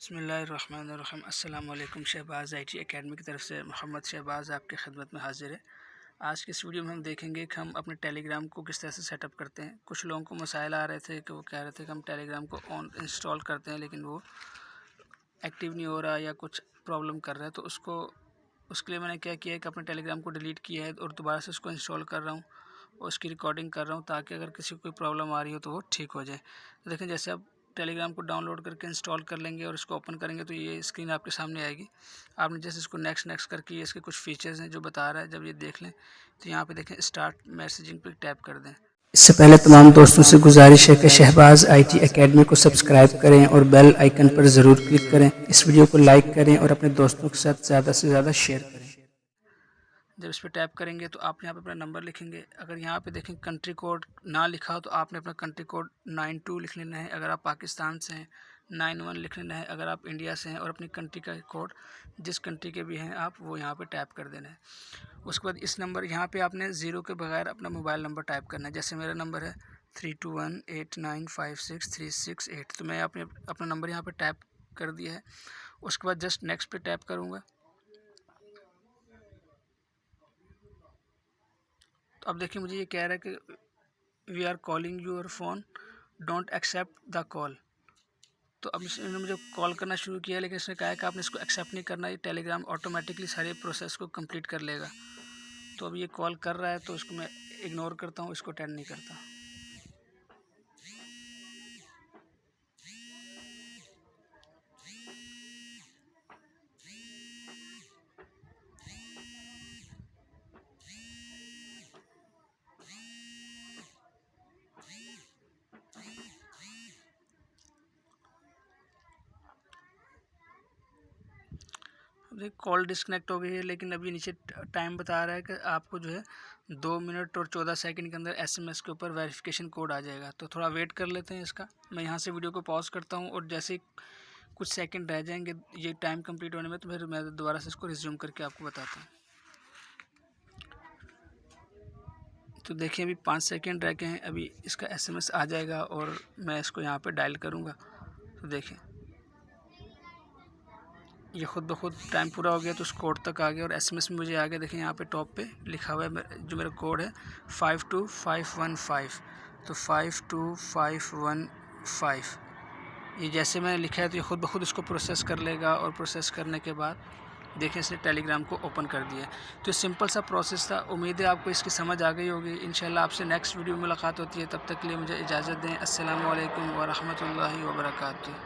बिस्मिल्लाहिर्रहमानिर्रहीम। अस्सलाम वालेकुम। शहबाज़ IT एकेडमी की तरफ से मोहम्मद शहबाज़ आपके खिदमत में हाजिर है। आज की इस वीडियो में हम देखेंगे कि हम अपने टेलीग्राम को किस तरह से सेटअप करते हैं। कुछ लोगों को मसाइल आ रहे थे कि वो कह रहे थे कि हम टेलीग्राम को ऑन इंस्टॉल करते हैं लेकिन वो एक्टिव नहीं हो रहा या कुछ प्रॉब्लम कर रहा है। तो उसके लिए मैंने क्या किया है कि अपने टेलीग्राम को डिलीट किया है और दोबारा से उसको इंस्टॉल कर रहा हूँ और उसकी रिकॉर्डिंग कर रहा हूँ ताकि अगर किसी को कोई प्रॉब्लम आ रही हो तो वो ठीक हो जाए। तो देखें, जैसे आप टेलीग्राम को डाउनलोड करके इंस्टॉल कर लेंगे और इसको ओपन करेंगे तो ये स्क्रीन आपके सामने आएगी। आपने जैसे इसको नेक्स्ट करके ये इसके कुछ फीचर्स हैं जो बता रहा है, जब ये देख लें तो यहाँ पे देखें स्टार्ट मैसेजिंग पे टैप कर दें। इससे पहले तमाम दोस्तों से गुजारिश है कि शहबाज़ IT एकेडमी को सब्सक्राइब करें और बेल आइकन पर ज़रूर क्लिक करें। इस वीडियो को लाइक करें और अपने दोस्तों के साथ ज़्यादा से ज़्यादा शेयर करें। जब इस पर टैप करेंगे तो आप यहाँ पे अपना नंबर लिखेंगे। अगर यहाँ पे देखें कंट्री कोड ना लिखा हो तो आपने अपना कंट्री कोड 92 लिख लेना है। अगर आप पाकिस्तान से हैं 91 लिख लेना है। अगर आप इंडिया से हैं और अपनी कंट्री का कोड जिस कंट्री के भी हैं आप वो यहाँ पे टैप कर देना है। उसके बाद इस नंबर यहाँ पे आपने ज़ीरो के बगैर अपना मोबाइल नंबर टाइप करना है। जैसे मेरा नंबर है 3218956368, तो मैं अपना नंबर यहाँ पर टैप कर दिया है। उसके बाद जस्ट नेक्स्ट पे टैप करूँगा। तो अब देखिए मुझे ये कह रहा है कि we are calling your phone, don't accept the call. तो अब इसने मुझे कॉल करना शुरू किया लेकिन इसने कहा है कि आपने इसको एक्सेप्ट नहीं करना, ये टेलीग्राम ऑटोमेटिकली सारे प्रोसेस को कंप्लीट कर लेगा। तो अब ये कॉल कर रहा है तो इसको मैं इग्नोर करता हूँ, इसको अटेंड नहीं करता। देखिए कॉल डिस्कनेक्ट हो गई है लेकिन अभी नीचे टाइम बता रहा है कि आपको जो है 2 मिनट और 14 सेकंड के अंदर SMS के ऊपर वेरिफिकेशन कोड आ जाएगा। तो थोड़ा वेट कर लेते हैं इसका। मैं यहाँ से वीडियो को पॉज करता हूँ और जैसे ही कुछ सेकंड रह जाएंगे ये टाइम कंप्लीट होने में तो फिर मैं दोबारा से इसको रिज्यूम करके आपको बताता हूँ। तो देखिए अभी 5 सेकंड रह गए हैं, अभी इसका SMS आ जाएगा और मैं इसको यहाँ पे डायल करूँगा। तो देखिए ये खुद ब खुद टाइम पूरा हो गया तो उस कोड तक आ गया और SMS में मुझे आ गया। देखिए यहाँ पे टॉप पे लिखा हुआ है जो मेरा कोड है 52515। तो 52515 ये जैसे मैंने लिखा है तो ये खुद ब खुद इसको प्रोसेस कर लेगा और प्रोसेस करने के बाद देखिए इसने टेलीग्राम को ओपन कर दिया। तो सिंपल सा प्रोसेस था। उम्मीद है आपको इसकी समझ आ गई होगी। इंशाल्लाह आपसे नेक्स्ट वीडियो में मुलाकात होती है, तब तक के लिए मुझे इजाज़त दें। अस्सलामु अलैकुम व रहमतुल्लाहि व बरकातुहू।